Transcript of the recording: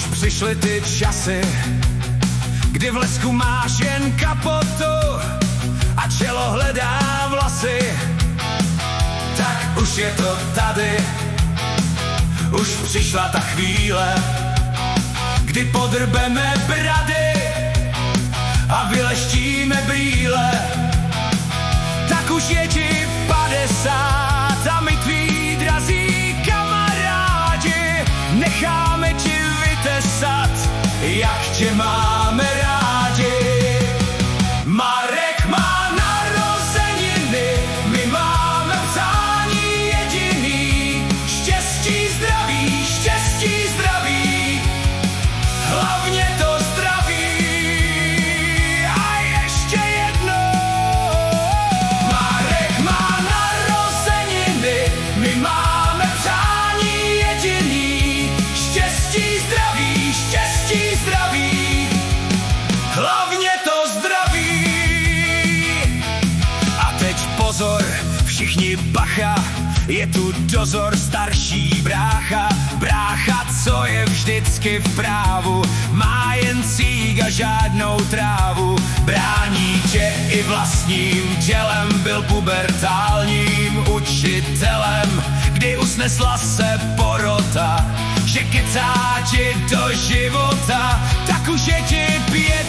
přišly ty časy, kdy v lesku máš jen kapotu a čelo hledá vlasy. Tak už je to tady, už přišla ta chvíle, kdy podrbeme brady a vyleštíme brýle. Tak už je ti 50 a my tví drazí kamarádi necháme ti vytesat, jak tě máme rádi. Marek má narozeniny, my máme přání jediný. Štěstí, zdraví, hlavně to zdraví. A ještě jednou. Marek má narozeniny, my máme přání jediný. Štěstí, zdraví, hlavně to zdraví. A teď pozor, všichni bacha, je tu dozor, starší brácha. Brácha, co je vždycky v právu, má jen cík a žádnou trávu. Brání tě i vlastním tělem, byl pubertálním učitelem, kdy usnesla se porota, že kecá ti do života. Tak už je ti 55